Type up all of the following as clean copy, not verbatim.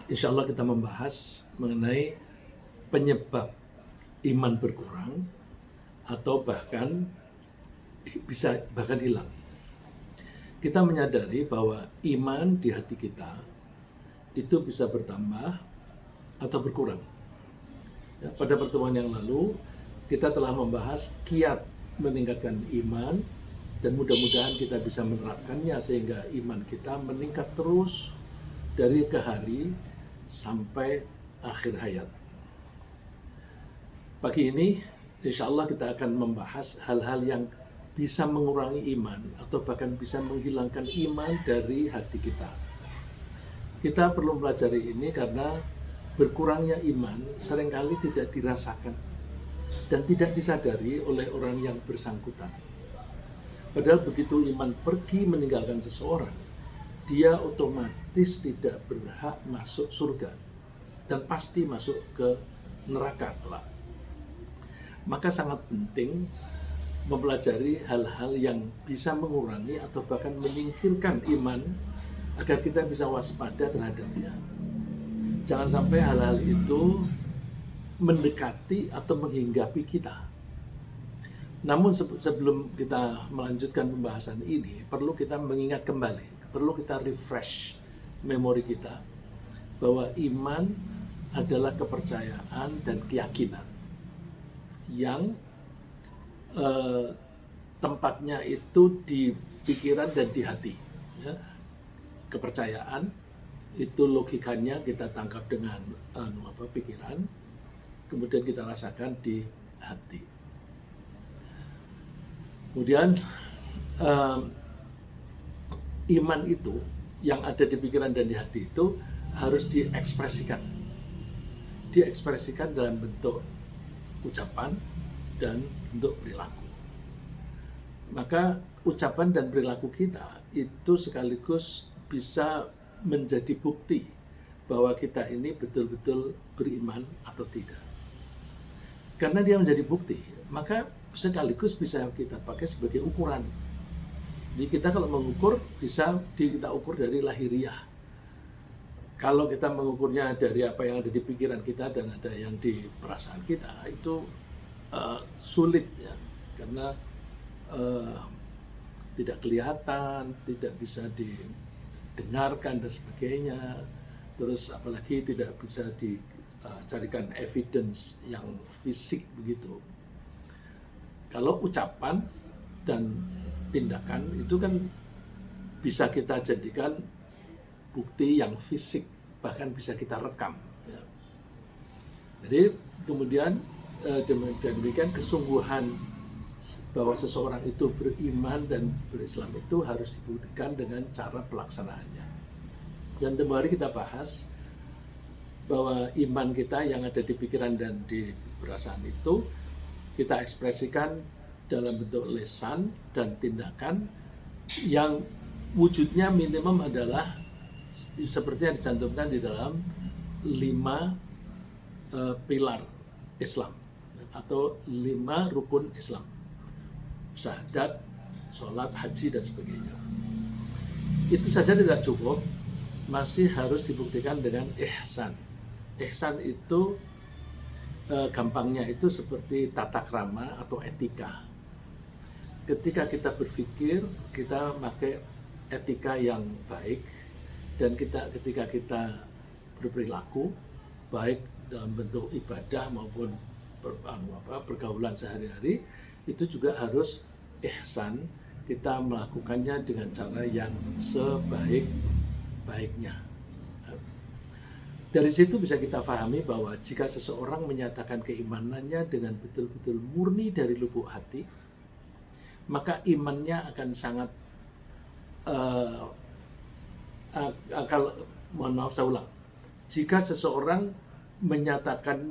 Insya Allah kita membahas mengenai penyebab iman berkurang atau bahkan hilang. Kita menyadari bahwa iman di hati kita itu bisa bertambah atau berkurang. Ya, pada pertemuan yang lalu kita telah membahas kiat meningkatkan iman dan mudah-mudahan kita bisa menerapkannya sehingga iman kita meningkat terus dari ke hari sampai akhir hayat. Pagi ini insya Allah kita akan membahas hal-hal yang bisa mengurangi iman atau bahkan bisa menghilangkan iman dari hati kita. Kita perlu pelajari ini karena berkurangnya iman seringkali tidak dirasakan dan tidak disadari oleh orang yang bersangkutan. Padahal begitu iman pergi meninggalkan seseorang, dia otomatis tidak berhak masuk surga dan pasti masuk ke neraka kelak. Maka sangat penting mempelajari hal-hal yang bisa mengurangi atau bahkan menyingkirkan iman agar kita bisa waspada terhadapnya. Jangan sampai hal-hal itu mendekati atau menghinggapi kita. Namun sebelum kita melanjutkan pembahasan ini, perlu kita mengingat kembali, perlu kita refresh memori kita bahwa iman adalah kepercayaan dan keyakinan yang tempatnya itu di pikiran dan di hati. Ya. Kepercayaan itu logikanya kita tangkap dengan pikiran, kemudian kita rasakan di hati. Kemudian iman itu yang ada di pikiran dan di hati itu harus diekspresikan dalam bentuk ucapan dan bentuk perilaku. Maka ucapan dan perilaku kita itu sekaligus bisa menjadi bukti bahwa kita ini betul-betul beriman atau tidak. Karena dia menjadi bukti, maka sekaligus bisa kita pakai sebagai ukuran. Jadi kita kalau mengukur bisa kita ukur dari lahiriah. Kalau kita mengukurnya dari apa yang ada di pikiran kita dan ada yang di perasaan kita, itu sulit ya, karena tidak kelihatan, tidak bisa didengarkan dan sebagainya. Terus apalagi tidak bisa dicarikan evidence yang fisik begitu. Kalau ucapan dan tindakan itu kan bisa kita jadikan bukti yang fisik, bahkan bisa kita rekam. Ya. Jadi kemudian demikian kesungguhan bahwa seseorang itu beriman dan berislam itu harus dibuktikan dengan cara pelaksanaannya. Dan tempoh hari kita bahas bahwa iman kita yang ada di pikiran dan di perasaan itu kita ekspresikan dalam bentuk lisan dan tindakan yang wujudnya minimum adalah seperti yang dicantumkan di dalam 5 pilar Islam atau 5 rukun Islam: syahadat, sholat, haji dan sebagainya. Itu saja tidak cukup, masih harus dibuktikan dengan ihsan. Ihsan itu gampangnya itu seperti tata krama atau etika. Ketika kita berpikir, kita pakai etika yang baik, dan ketika kita berperilaku baik dalam bentuk ibadah maupun pergaulan sehari-hari, itu juga harus ihsan, kita melakukannya dengan cara yang sebaik-baiknya. Dari situ bisa kita pahami bahwa jika seseorang menyatakan keimanannya dengan betul-betul murni dari lubuk hati, maka imannya akan sangat jika seseorang menyatakan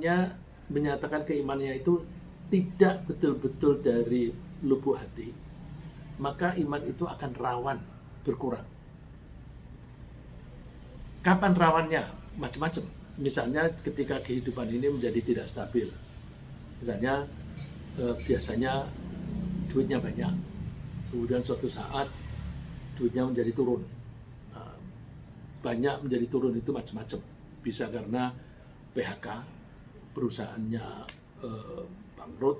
keimanannya itu tidak betul-betul dari lubuk hati, maka iman itu akan rawan berkurang. Kapan rawannya? Macam-macam. Misalnya ketika kehidupan ini menjadi tidak stabil. Misalnya biasanya duitnya banyak, kemudian suatu saat duitnya menjadi turun. Banyak menjadi turun itu macam-macam. Bisa karena PHK, perusahaannya bangkrut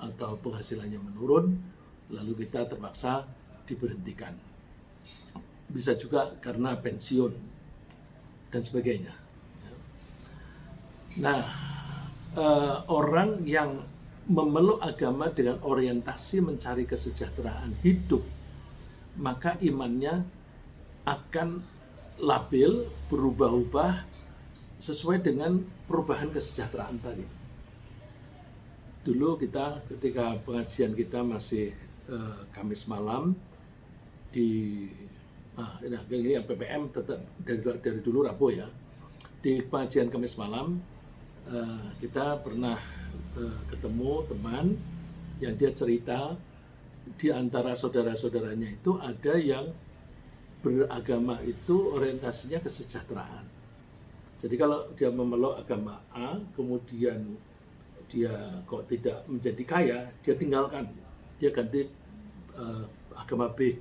atau penghasilannya menurun, lalu kita terpaksa diberhentikan. Bisa juga karena pensiun dan sebagainya. Nah, orang yang memeluk agama dengan orientasi mencari kesejahteraan hidup, maka imannya akan labil, berubah-ubah sesuai dengan perubahan kesejahteraan tadi. Dulu kita ketika pengajian kita masih Kamis malam di ini PPM tetap dari dulu Rabu ya. Di pengajian Kamis malam kita pernah ketemu teman yang dia cerita di antara saudara-saudaranya itu ada yang beragama itu orientasinya kesejahteraan. Jadi kalau dia memeluk agama A, kemudian dia kok tidak menjadi kaya, dia tinggalkan, dia ganti agama B.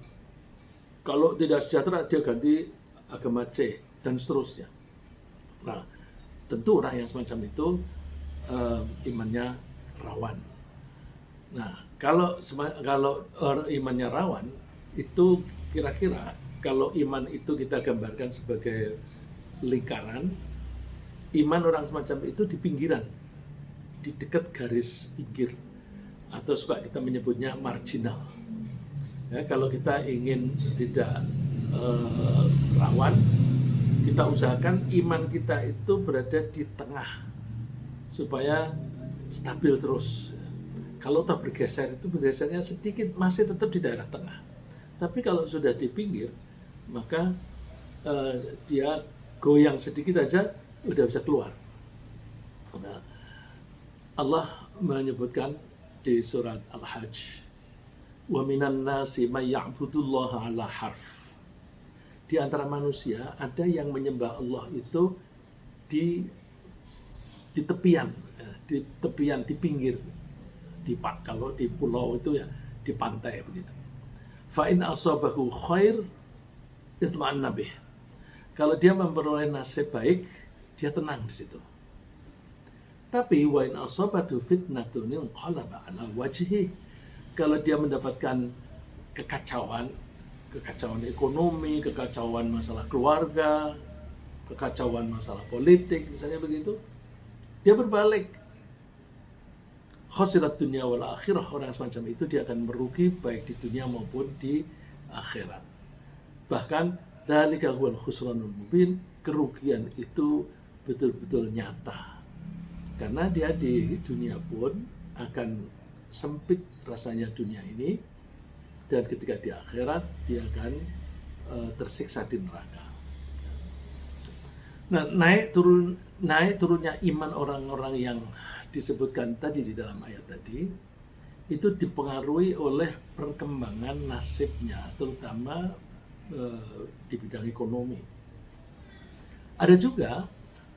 Kalau tidak sejahtera, dia ganti agama C dan seterusnya. Nah, tentu orang yang semacam itu imannya rawan. Nah, kalau imannya rawan, itu kira-kira kalau iman itu kita gambarkan sebagai lingkaran, iman orang semacam itu di pinggiran, di dekat garis pinggir, atau suka kita menyebutnya marginal. Ya, kalau kita ingin tidak rawan, kita usahakan iman kita itu berada di tengah supaya stabil terus. Kalau tak bergeser itu bergesernya sedikit, masih tetap di daerah tengah. Tapi kalau sudah di pinggir, maka dia goyang sedikit aja udah bisa keluar. Nah, Allah menyebutkan di surat Al-Hajj, wa minan nasi may ya'budullaha ala harf. Di antara manusia ada yang menyembah Allah itu di tepian, di pinggir, kalau di pulau itu ya di pantai begitu. Fa in asabahu khair itma'anna bih. Kalau dia memperoleh nasib baik, dia tenang di situ. Tapi wa in asabatu fitnatun inqalaba ala wajhi. Kalau dia mendapatkan kekacauan ekonomi, kekacauan masalah keluarga, kekacauan masalah politik, misalnya begitu, dia berbalik. Khasirat dunia wal akhirah, orang semacam itu dia akan merugi baik di dunia maupun di akhirat. Bahkan dzalika huwal khusranul mubin, kerugian itu betul-betul nyata. Karena dia di dunia pun akan sempit rasanya dunia ini, dan ketika di akhirat dia akan tersiksa di neraka. Nah, naik turunnya iman orang-orang yang disebutkan tadi di dalam ayat tadi itu dipengaruhi oleh perkembangan nasibnya, terutama di bidang ekonomi. Ada juga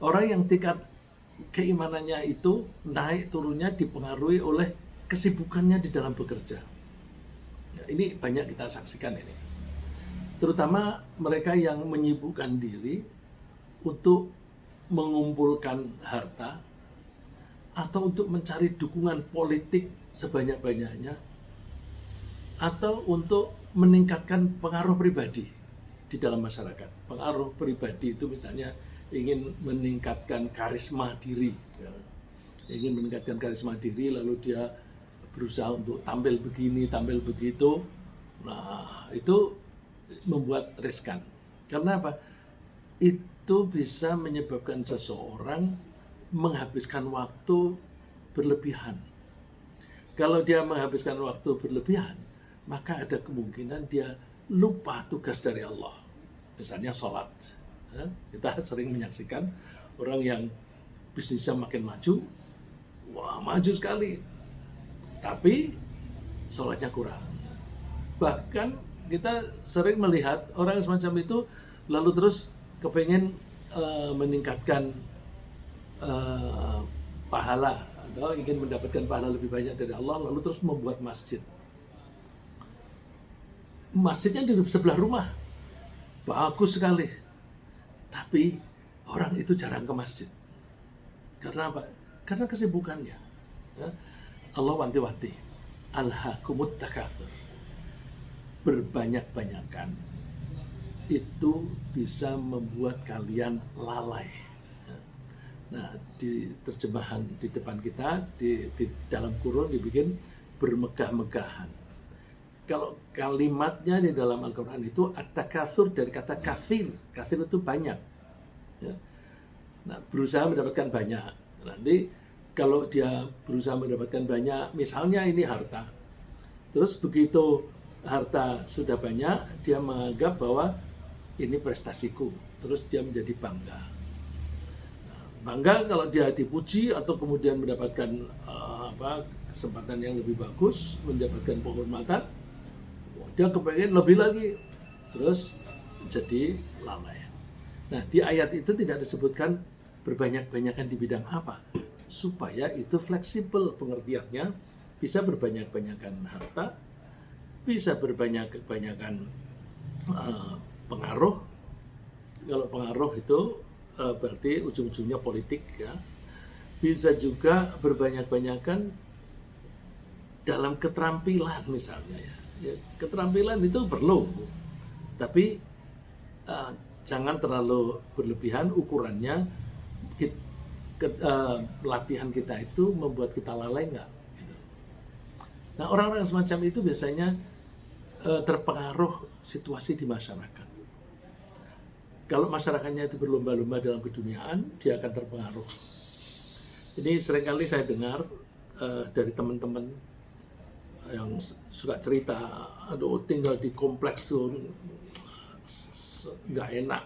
orang yang tingkat keimanannya itu naik turunnya dipengaruhi oleh kesibukannya di dalam bekerja. Ya, ini banyak kita saksikan ini. Terutama mereka yang menyibukkan diri untuk mengumpulkan harta atau untuk mencari dukungan politik sebanyak-banyaknya, atau untuk meningkatkan pengaruh pribadi di dalam masyarakat. Pengaruh pribadi itu misalnya ingin meningkatkan karisma diri, ya. Ingin meningkatkan karisma diri, lalu dia berusaha untuk tampil begini, tampil begitu. Nah, itu membuat riskan. Karena apa? Itu bisa menyebabkan seseorang menghabiskan waktu berlebihan. Kalau dia menghabiskan waktu berlebihan, maka ada kemungkinan dia lupa tugas dari Allah. Misalnya sholat. Kita sering menyaksikan orang yang bisnisnya makin maju, wah maju sekali, tapi sholatnya kurang. Bahkan kita sering melihat orang semacam itu lalu terus kepengen meningkatkan pahala atau ingin mendapatkan pahala lebih banyak dari Allah, lalu terus membuat masjid. Masjidnya di sebelah rumah, bagus sekali, tapi orang itu jarang ke masjid. Karena apa? Karena kesibukannya. Ya. Allah wanti-wanti, alhaakumut takatsur, berbanyak-banyakan itu bisa membuat kalian lalai. Nah, di terjemahan di depan kita, di dalam kurung dibikin bermegah-megahan. Kalau kalimatnya di dalam Al-Quran itu at-takatsur dari kata katsir. Katsir itu banyak. Ya. Nah, berusaha mendapatkan banyak. Nanti kalau dia berusaha mendapatkan banyak, misalnya ini harta. Terus begitu harta sudah banyak, dia menganggap bahwa ini prestasiku. Terus dia menjadi bangga. Nah, bangga kalau dia dipuji atau kemudian mendapatkan kesempatan yang lebih bagus, mendapatkan penghormatan, dia kepengen lebih lagi. Terus jadi lalai. Nah, di ayat itu tidak disebutkan berbanyak-banyakan di bidang apa, supaya itu fleksibel pengertiannya, bisa berbanyak-banyakan harta, bisa berbanyak-banyakan pengaruh. Kalau pengaruh itu berarti ujung-ujungnya politik, ya. Bisa juga berbanyak-banyakan dalam keterampilan misalnya, ya. Keterampilan itu perlu, tapi jangan terlalu berlebihan ukurannya. Latihan kita itu membuat kita lalai nggak? Gitu. Nah, orang-orang semacam itu biasanya terpengaruh situasi di masyarakat. Kalau masyarakatnya itu berlomba-lomba dalam keduniaan, dia akan terpengaruh. Ini seringkali saya dengar dari teman-teman yang suka cerita, aduh tinggal di kompleks tuh nggak enak.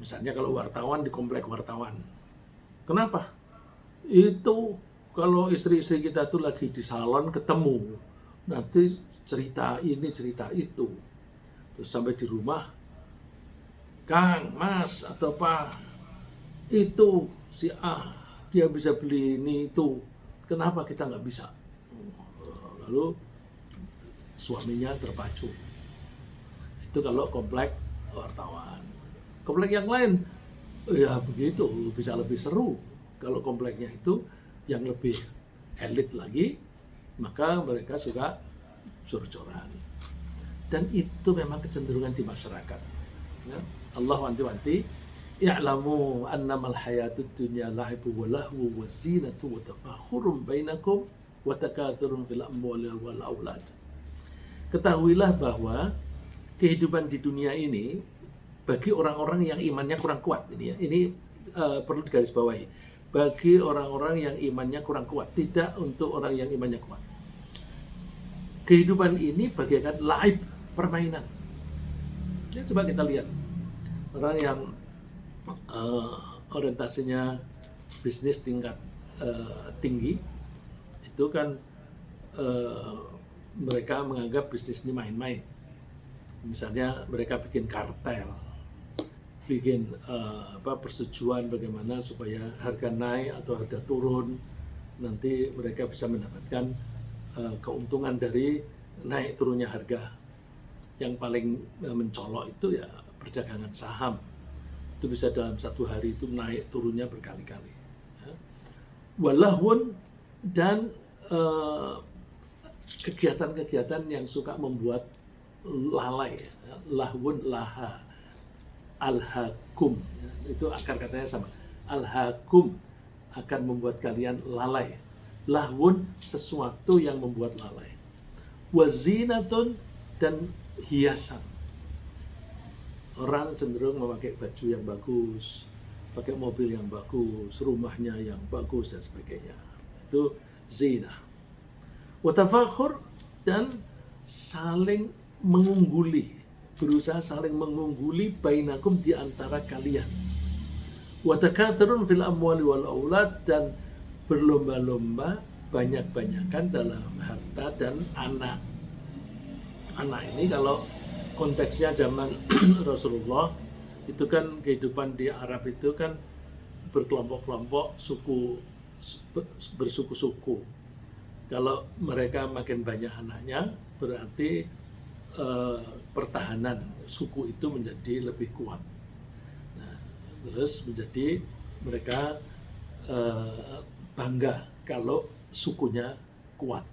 Misalnya kalau wartawan di komplek wartawan. Kenapa? Itu kalau istri-istri kita tuh lagi di salon ketemu, nanti cerita ini cerita itu. Terus sampai di rumah, Kang, Mas, atau Pak, itu si A, dia bisa beli ini itu. Kenapa kita nggak bisa? Lalu suaminya terpacu. Itu kalau komplek wartawan. Komplek yang lain, ya begitu, bisa lebih seru. Kalau kompleknya itu yang lebih elit lagi, maka mereka suka jor-joran. Dan itu memang kecenderungan di masyarakat. Ya. Allah wanti-wanti, "I'lamu annamal hayatud dunya la'ibu wa lahu wa zinatu wa tafakhurun bainakum wa takatsurun fil amwali wal aulad." Ketahuilah bahwa kehidupan di dunia ini bagi orang-orang yang imannya kurang kuat, ini perlu digarisbawahi. Bagi orang-orang yang imannya kurang kuat, tidak untuk orang yang imannya kuat. Kehidupan ini bagaikan laib, permainan. Ya, coba kita lihat orang yang orientasinya bisnis tingkat tinggi, itu kan mereka menganggap bisnis ini main-main. Misalnya mereka bikin kartel, bikin persetujuan bagaimana supaya harga naik atau harga turun, nanti mereka bisa mendapatkan keuntungan dari naik turunnya harga. Yang paling mencolok itu ya perdagangan saham. Itu bisa dalam satu hari itu naik turunnya berkali-kali. Ya. Walahun dan kegiatan-kegiatan yang suka membuat lalai, ya. Lahun laha, alhakum, ya. Itu akar katanya sama. Alhakum akan membuat kalian lalai. Lahun sesuatu yang membuat lalai. Wazinatun dan hiasan. Orang cenderung memakai baju yang bagus, pakai mobil yang bagus, rumahnya yang bagus dan sebagainya. Itu zina. Watafakhur dan saling mengungguli, berusaha saling mengungguli bainakum di antara kalian. Watakatsurun fil amwali wal aulad dan berlomba-lomba banyak-banyakan dalam harta dan anak. Anak ini kalau konteksnya zaman Rasulullah, itu kan kehidupan di Arab itu kan berkelompok-kelompok, suku, bersuku-suku. Kalau mereka makin banyak anaknya, berarti pertahanan suku itu menjadi lebih kuat. Nah, Terus menjadi mereka bangga kalau sukunya kuat.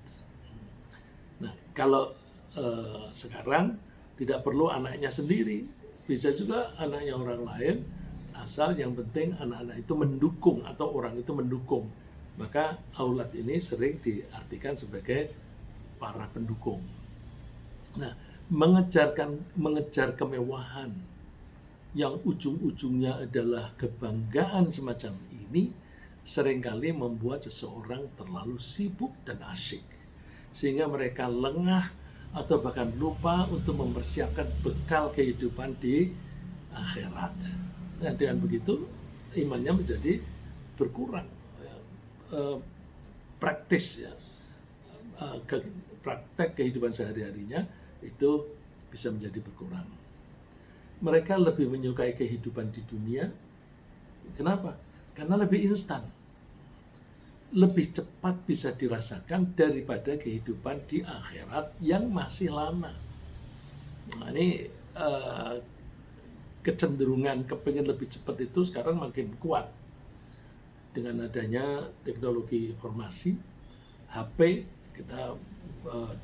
Nah, kalau sekarang tidak perlu anaknya sendiri, bisa juga anaknya orang lain, asal yang penting anak-anak itu mendukung atau orang itu mendukung. Maka aulad ini sering diartikan sebagai para pendukung. Nah, mengejar kemewahan yang ujung-ujungnya adalah kebanggaan semacam ini seringkali membuat seseorang terlalu sibuk dan asyik sehingga mereka lengah atau bahkan lupa untuk mempersiapkan bekal kehidupan di akhirat. Nah, dengan begitu imannya menjadi berkurang. Praktis ya, praktek kehidupan sehari-harinya itu bisa menjadi berkurang. Mereka lebih menyukai kehidupan di dunia. Kenapa? Karena lebih instan, lebih cepat bisa dirasakan daripada kehidupan di akhirat yang masih lama. Nah, ini kecenderungan kepengen lebih cepat itu sekarang makin kuat dengan adanya teknologi informasi, HP. Kita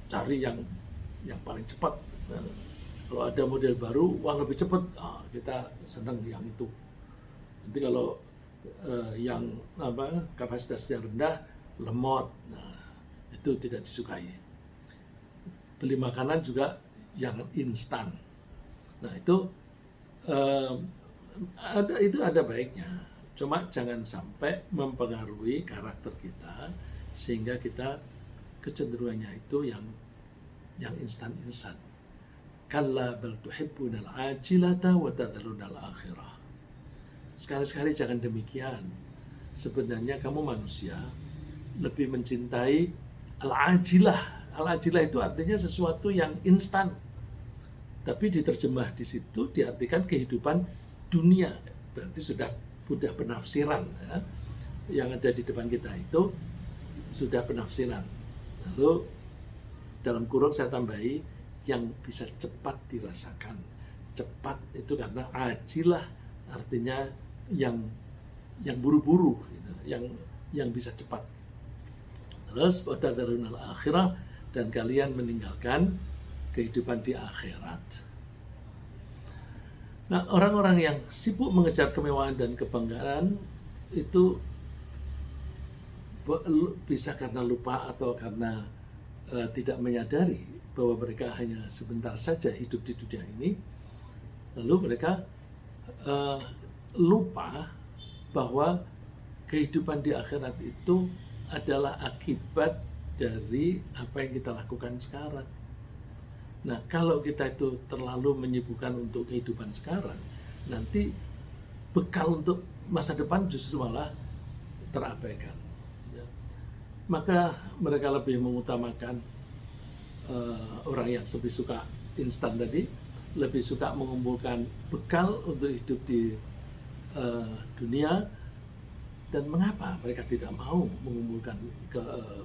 cari yang paling cepat. Nah, kalau ada model baru, wah lebih cepat, kita senang yang itu. Nanti kalau yang kapasitasnya rendah, lemot, nah itu tidak disukai. Beli makanan juga yang instan. Nah itu ada baiknya. Cuma jangan sampai mempengaruhi karakter kita sehingga kita kecenderungannya itu yang instan-instan. Kalla bal tuhibbunal ajilata wa tadharunal akhirah. Sekali-sekali jangan demikian. Sebenarnya kamu manusia lebih mencintai al-ajilah. Al-ajilah itu artinya sesuatu yang instan. Tapi diterjemah di situ diartikan kehidupan dunia. Berarti sudah penafsiran ya. Yang ada di depan kita itu sudah penafsiran. Lalu dalam kurung saya tambahi yang bisa cepat dirasakan. Cepat itu karena ajilah artinya yang buru-buru gitu, yang bisa cepat. Terus watadarunal akhirah, dan kalian meninggalkan kehidupan di akhirat. Nah, orang-orang yang sibuk mengejar kemewahan dan kebanggaan itu bisa karena lupa atau karena tidak menyadari bahwa mereka hanya sebentar saja hidup di dunia ini. Lalu mereka lupa bahwa kehidupan di akhirat itu adalah akibat dari apa yang kita lakukan sekarang. Nah, kalau kita itu terlalu menyibukkan untuk kehidupan sekarang, nanti bekal untuk masa depan justru malah terabaikan. Ya. Maka mereka lebih mengutamakan orang yang lebih suka instan tadi, lebih suka mengumpulkan bekal untuk hidup di dunia. Dan mengapa mereka tidak mau mengumpulkan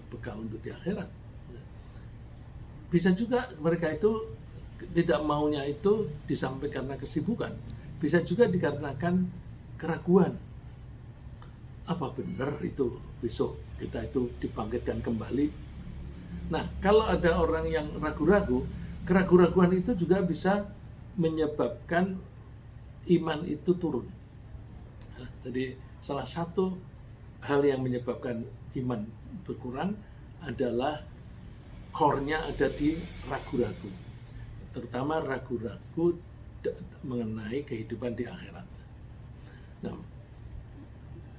bekal untuk di akhirat? Bisa juga mereka itu tidak maunya itu disampaikan karena kesibukan. Bisa juga dikarenakan keraguan. Apa benar itu besok kita itu dibangkitkan kembali? Nah, kalau ada orang yang ragu-ragu, keraguan itu juga bisa menyebabkan iman itu turun. Nah, jadi salah satu hal yang menyebabkan iman berkurang adalah core-nya ada di ragu-ragu. Terutama ragu-ragu mengenai kehidupan di akhirat. Nah,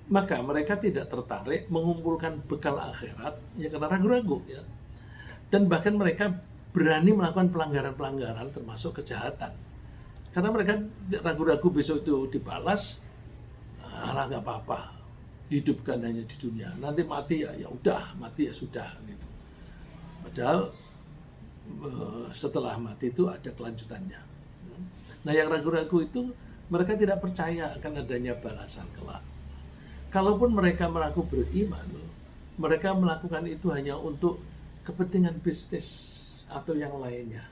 maka mereka tidak tertarik mengumpulkan bekal akhirat ya karena ragu-ragu ya. Dan bahkan mereka berani melakukan pelanggaran-pelanggaran termasuk kejahatan. Karena mereka ragu-ragu besok itu dibalas, alah nggak apa-apa, hidup kan hanya di dunia, nanti mati ya udah, mati ya sudah gitu. Padahal setelah mati itu ada kelanjutannya. Nah, yang ragu-ragu itu mereka tidak percaya akan adanya balasan kelak. Kalaupun mereka mengaku beriman, mereka melakukan itu hanya untuk kepentingan bisnis atau yang lainnya.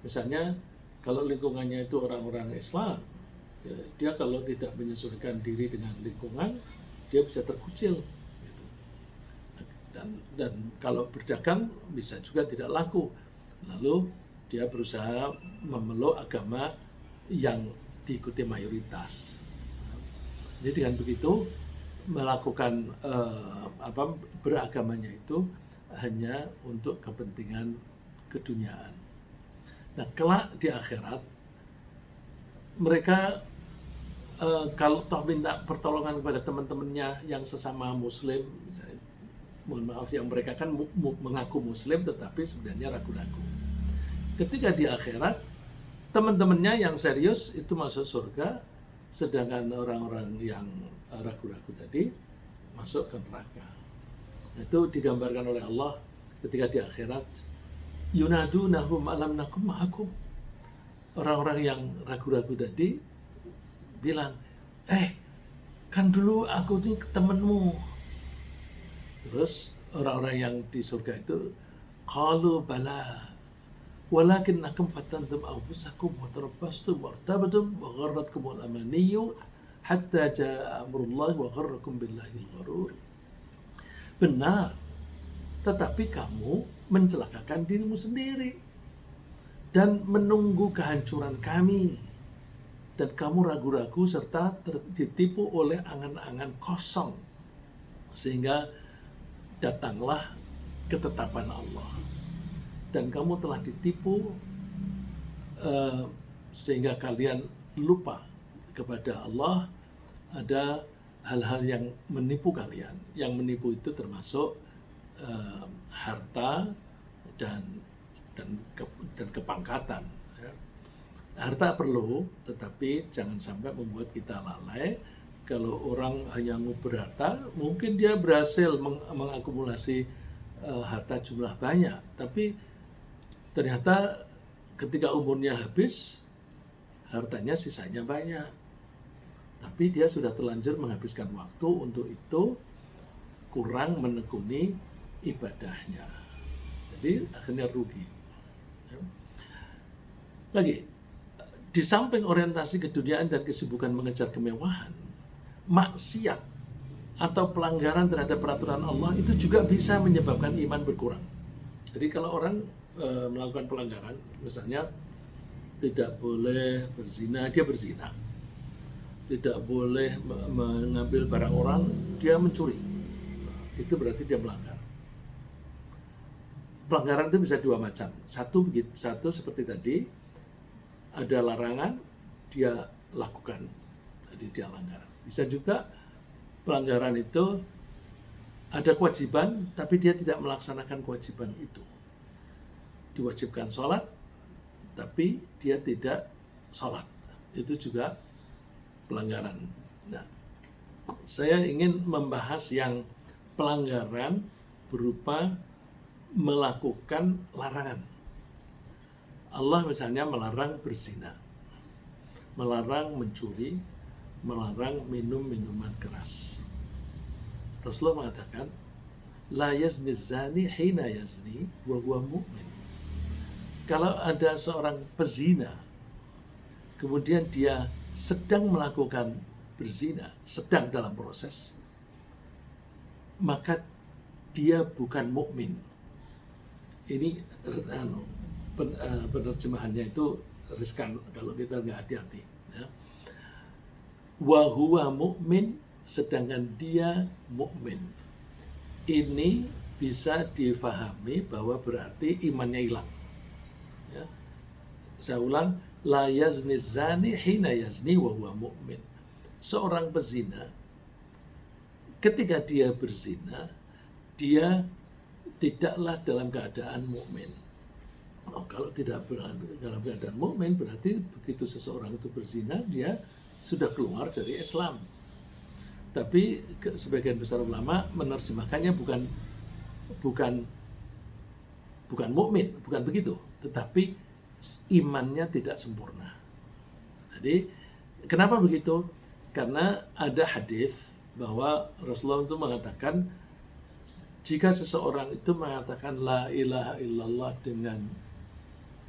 Misalnya kalau lingkungannya itu orang-orang Islam, Ya, dia kalau tidak menyesuaikan diri dengan lingkungan, dia bisa terkucil. Gitu. Dan kalau berdagang bisa juga tidak laku. Lalu dia berusaha memeluk agama yang diikuti mayoritas. Jadi dengan begitu melakukan beragamanya itu hanya untuk kepentingan keduniaan. Nah, kelak di akhirat mereka kalau toh minta pertolongan kepada teman-temannya yang sesama muslim, misalnya, mohon maaf yang mereka kan mengaku muslim tetapi sebenarnya ragu-ragu. Ketika di akhirat teman-temannya yang serius itu masuk surga, sedangkan orang-orang yang ragu-ragu tadi masuk ke neraka. Nah, itu digambarkan oleh Allah ketika di akhirat, yunadunahum alam nakum ma'akum. Orang-orang yang ragu-ragu tadi bilang, kan dulu aku ini temenmu. Terus orang-orang yang di surga itu, qalu bala walakinnakum fatantum anfusakum wa tarabbastum wa irtabtum wa gharratkumul amaniyyu hatta jaa amrullah wa gharrakum billahi al-gharur. Benar, tetapi kamu mencelakakan dirimu sendiri dan menunggu kehancuran kami, dan kamu ragu-ragu serta ditipu oleh angan-angan kosong, sehingga datanglah ketetapan Allah dan kamu telah ditipu sehingga kalian lupa kepada Allah. Ada hal-hal yang menipu kalian. Yang menipu itu termasuk harta dan kepangkatan. Ya. Harta perlu, tetapi jangan sampai membuat kita lalai. Kalau orang hanya nguber harta, mungkin dia berhasil mengakumulasi harta jumlah banyak, tapi ternyata ketika umurnya habis, hartanya sisanya banyak. Tapi dia sudah terlanjur menghabiskan waktu untuk itu, kurang menekuni ibadahnya. Jadi akhirnya rugi. Lagi, di samping orientasi keduniaan dan kesibukan mengejar kemewahan, maksiat atau pelanggaran terhadap peraturan Allah itu juga bisa menyebabkan iman berkurang. Jadi kalau orang melakukan pelanggaran, misalnya tidak boleh berzina, dia berzina. Tidak boleh mengambil barang orang, dia mencuri. Itu berarti dia melanggar. Pelanggaran itu bisa dua macam. Satu seperti tadi, ada larangan, dia lakukan. Jadi dia langgar. Bisa juga pelanggaran itu ada kewajiban, tapi dia tidak melaksanakan kewajiban itu. Diwajibkan sholat, tapi dia tidak sholat. Itu juga pelanggaran. Nah, saya ingin membahas yang pelanggaran berupa melakukan larangan. Allah misalnya melarang berzina, melarang mencuri, melarang minum minuman keras. Rasulullah mengatakan, la yazni zani hina yazni wa huwa mu'min. Kalau ada seorang pezina, kemudian dia sedang melakukan berzina, sedang dalam proses, maka dia bukan mukmin. Ini penerjemahannya itu riskan kalau kita nggak hati-hati. Ya. Wa huwa mu'min, sedangkan dia mukmin. Ini bisa difahami bahwa berarti imannya hilang. Ya. Saya ulang, la yazni zani hina yazni wa huwa mu'min. Seorang pezina, ketika dia berzina, dia tidaklah dalam keadaan mukmin. Kalau tidak dalam keadaan mukmin, berarti begitu seseorang itu berzina, dia sudah keluar dari Islam. Tapi sebagian besar ulama menerjemahkannya bukan mukmin, bukan begitu, tetapi imannya tidak sempurna. Jadi kenapa begitu? Karena ada hadis bahwa Rasulullah itu mengatakan, jika seseorang itu mengatakan la ilaha illallah dengan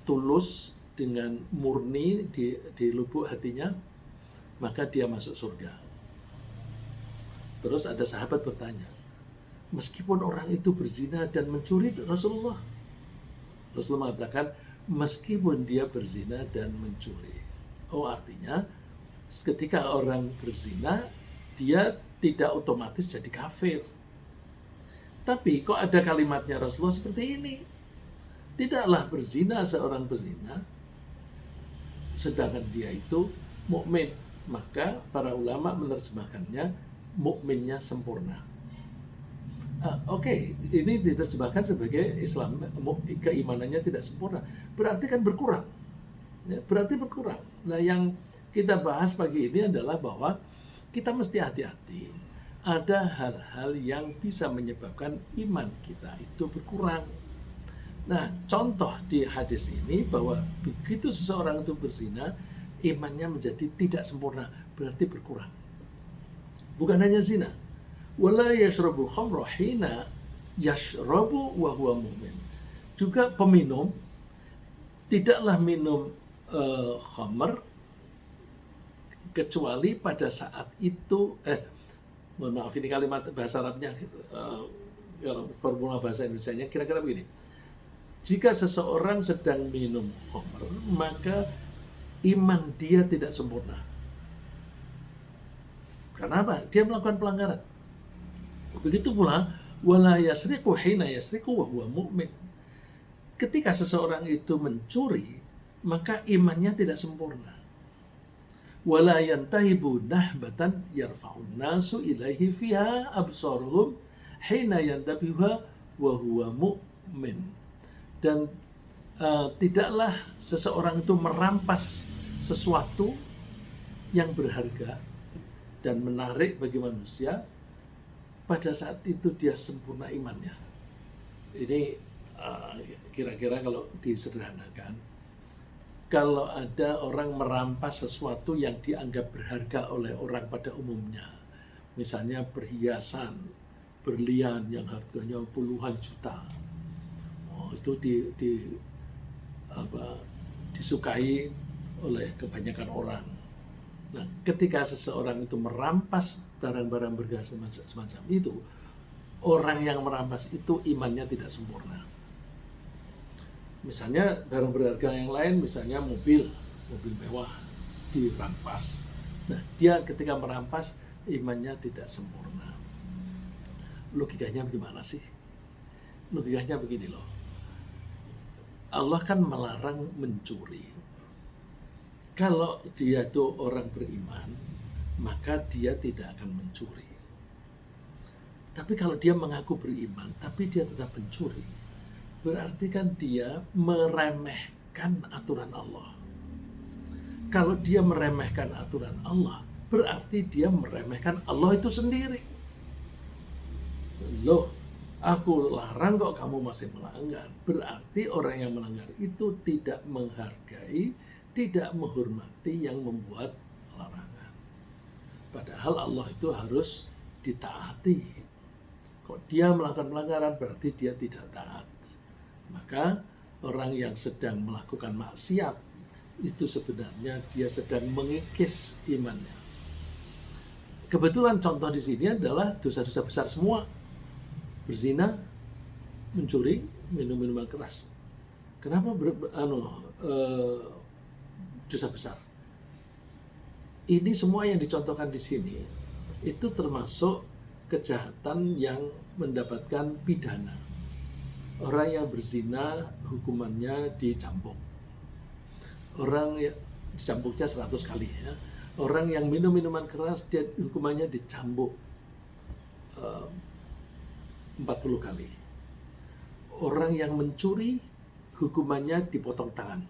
tulus, dengan murni di lubuk hatinya, maka dia masuk surga. Terus ada sahabat bertanya, meskipun orang itu berzina dan mencuri, Rasulullah mengatakan, meskipun dia berzina dan mencuri. Oh, artinya ketika orang berzina, dia tidak otomatis jadi kafir. Tapi kok ada kalimatnya Rasulullah seperti ini, tidaklah berzina seorang pezina sedangkan dia itu mukmin. Maka para ulama menerjemahkannya mukminnya sempurna. Oke, ini diterjemahkan sebagai Islam keimanannya tidak sempurna, berarti kan berkurang. Ya, berarti berkurang. Nah, yang kita bahas pagi ini adalah bahwa kita mesti hati-hati. Ada hal-hal yang bisa menyebabkan iman kita itu berkurang. Nah, contoh di hadis ini bahwa begitu seseorang itu berzina, imannya menjadi tidak sempurna, berarti berkurang. Bukan hanya zina. Wala yashrabul khamra hina yashrabu wa huwa mu'min. Juga peminum tidaklah minum khamr kecuali pada saat itu mohon maaf ini kalimat bahasa Arabnya formula bahasa Indonesianya kira-kira begini. Jika seseorang sedang minum khamr, maka iman dia tidak sempurna. Kenapa? Dia melakukan pelanggaran. Begitu pula wala yasriqu hina yasriqu wa huwa mu'min. Ketika seseorang itu mencuri, maka imannya tidak sempurna. Wala yantahibu nahbatan yarfa'un nasu ilaihi fiha absaruhum hina yantabiha wa huwa mu'min. Dan tidaklah seseorang itu merampas sesuatu yang berharga dan menarik bagi manusia pada saat itu dia sempurna imannya. Ini kira-kira kalau disederhanakan, kalau ada orang merampas sesuatu yang dianggap berharga oleh orang pada umumnya, misalnya perhiasan, berlian yang harganya puluhan juta, itu disukai oleh kebanyakan orang. Nah, ketika seseorang itu merampas barang-barang berharga semacam itu, orang yang merampas itu imannya tidak sempurna. Misalnya barang berharga yang lain, misalnya mobil mewah dirampas. Nah, dia ketika merampas imannya tidak sempurna. Logikanya bagaimana sih? Logikanya begini loh. Allah kan melarang mencuri. Kalau dia itu orang beriman, maka dia tidak akan mencuri. Tapi kalau dia mengaku beriman, tapi dia tetap mencuri, berarti kan dia meremehkan aturan Allah. Kalau dia meremehkan aturan Allah, berarti dia meremehkan Allah itu sendiri. Loh, aku larang kok kamu masih melanggar. Berarti orang yang melanggar itu tidak menghargai, tidak menghormati yang membuat larangan. Padahal Allah itu harus ditaati. Kok dia melakukan pelanggaran berarti dia tidak taat. Maka orang yang sedang melakukan maksiat itu sebenarnya dia sedang mengikis imannya. Kebetulan contoh di sini adalah dosa-dosa besar semua. Berzina, mencuri, minum minuman keras. Kenapa dosa besar? Ini semua yang dicontohkan di sini itu termasuk kejahatan yang mendapatkan pidana. Orang yang berzina hukumannya dicambuk. Orang yang dicambuknya 100 kali ya. Orang yang minum minuman keras dia hukumannya dicambuk 40 kali. Orang yang mencuri hukumannya dipotong tangan.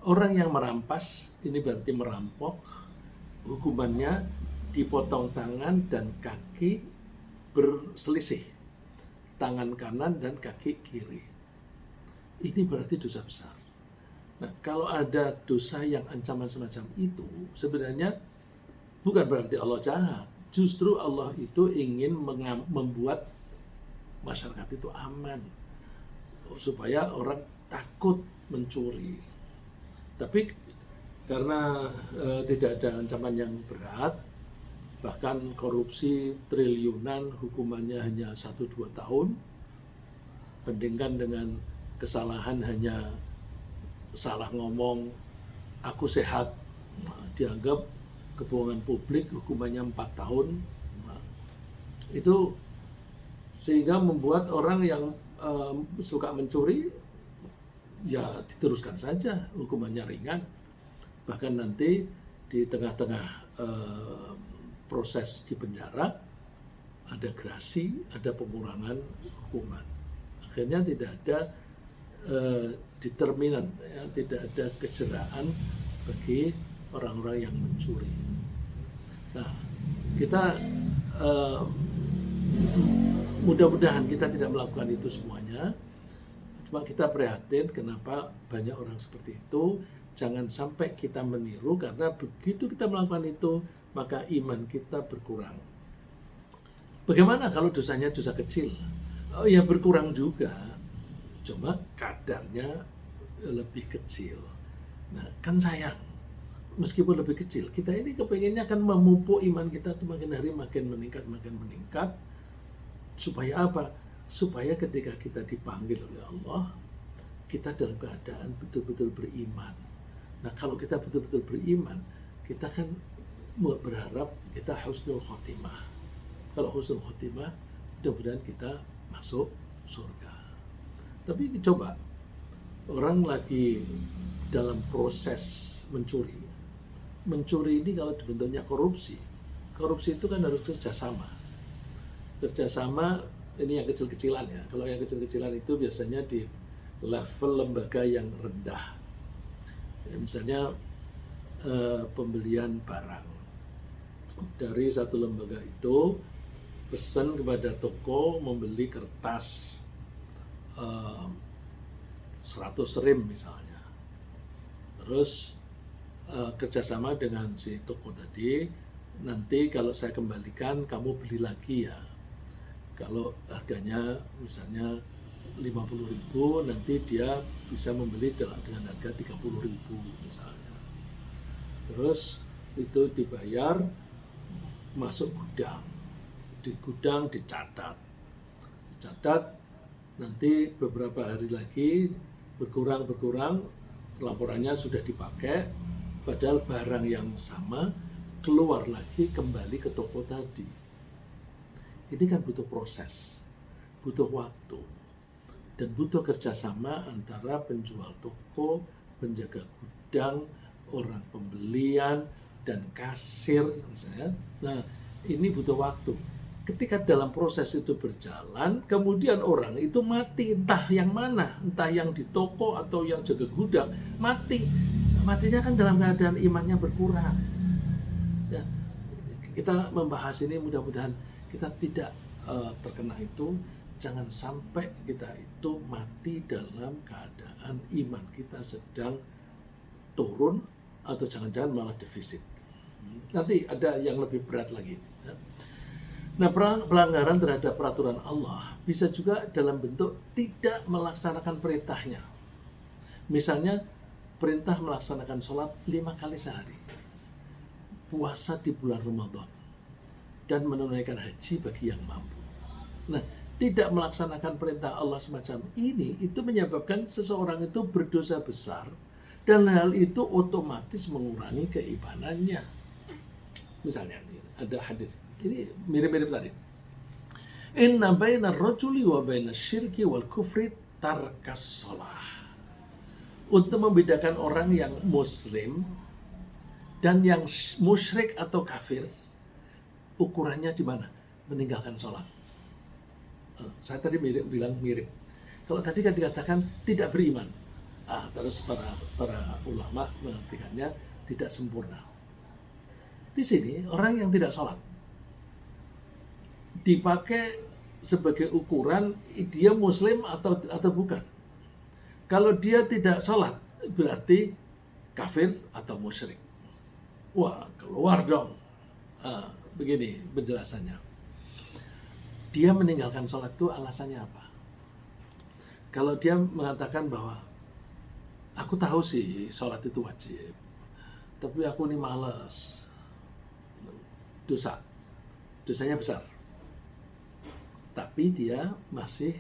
Orang yang merampas, ini berarti merampok, hukumannya dipotong tangan dan kaki berselisih. Tangan kanan dan kaki kiri. Ini berarti dosa besar. Nah, kalau ada dosa yang ancaman semacam itu, sebenarnya bukan berarti Allah jahat. Justru Allah itu ingin membuat masyarakat itu aman. Supaya orang takut mencuri. Tapi karena tidak ada ancaman yang berat, bahkan korupsi triliunan hukumannya hanya 1-2 tahun, bandingkan dengan kesalahan hanya salah ngomong, aku sehat, dianggap kebohongan publik hukumannya 4 tahun. Itu sehingga membuat orang yang suka mencuri ya diteruskan saja, hukumannya ringan. Bahkan nanti di tengah-tengah proses di penjara ada grasi, ada pengurangan hukuman. Akhirnya tidak ada determinan, ya, tidak ada kejeraan bagi orang-orang yang mencuri. Nah, kita mudah-mudahan kita tidak melakukan itu semuanya. Cuma kita prihatin kenapa banyak orang seperti itu. Jangan sampai kita meniru, karena begitu kita melakukan itu, maka iman kita berkurang. Bagaimana kalau dosanya dosa kecil? Oh ya, berkurang juga, cuma kadarnya lebih kecil. Nah, kan sayang, meskipun lebih kecil, kita ini kepengennya kan memupuk iman kita tuh makin hari makin meningkat. Supaya apa? Supaya ketika kita dipanggil oleh Allah, kita dalam keadaan betul-betul beriman. Nah, kalau kita betul-betul beriman, kita kan berharap kita husnul khotimah. Kalau husnul khotimah, mudah-mudahan kita masuk surga. Tapi coba, orang lagi dalam proses mencuri. Mencuri ini kalau bentuknya korupsi. Korupsi itu kan harus kerjasama. Kerjasama ini yang kecil-kecilan ya. Kalau yang kecil-kecilan itu biasanya di level lembaga yang rendah. Ya, misalnya pembelian barang dari satu lembaga itu, pesan kepada toko membeli kertas 100 rim misalnya, terus kerjasama dengan si toko tadi, nanti kalau saya kembalikan kamu beli lagi ya, kalau harganya misalnya 50.000, nanti dia bisa membeli dengan harga 30.000 misalnya. Terus itu dibayar, masuk gudang. Di gudang dicatat, nanti beberapa hari lagi berkurang, laporannya sudah dipakai, padahal barang yang sama keluar lagi kembali ke toko tadi. Ini kan butuh proses, butuh waktu, dan butuh kerjasama antara penjual toko, penjaga gudang, orang pembelian, dan kasir misalnya. Nah, ini butuh waktu. Ketika dalam proses itu berjalan, kemudian orang itu mati, entah yang mana, entah yang di toko atau yang jaga gudang, mati. Matinya kan dalam keadaan imannya berkurang. Ya, kita membahas ini mudah-mudahan kita tidak terkena itu. Jangan sampai kita itu mati dalam keadaan iman kita sedang turun, atau jangan-jangan malah defisit. Nanti ada yang lebih berat lagi. Nah, pelanggaran terhadap peraturan Allah bisa juga dalam bentuk tidak melaksanakan perintahnya. Misalnya, perintah melaksanakan sholat 5 kali sehari, puasa di bulan Ramadan, dan menunaikan haji bagi yang mampu. Nah, tidak melaksanakan perintah Allah semacam ini, itu menyebabkan seseorang itu berdosa besar, dan hal itu otomatis mengurangi keimanannya. Misalnya, ada hadis, ini mirip-mirip tadi. Inna baina rajuli wa baina syirki wal kufri tarkas shalah. Untuk membedakan orang yang muslim dan yang musyrik atau kafir, ukurannya di mana? Meninggalkan sholat. Saya tadi bilang mirip. Kalau tadi kan dikatakan tidak beriman, terus para ulama mengartikannya tidak sempurna. Di sini orang yang tidak sholat dipakai sebagai ukuran dia muslim atau bukan. Kalau dia tidak sholat berarti kafir atau musyrik. Wah, keluar dong. Begini penjelasannya. Dia meninggalkan sholat itu alasannya apa? Kalau dia mengatakan bahwa aku tahu sih sholat itu wajib, tapi aku ini malas. Dosanya besar. Tapi dia masih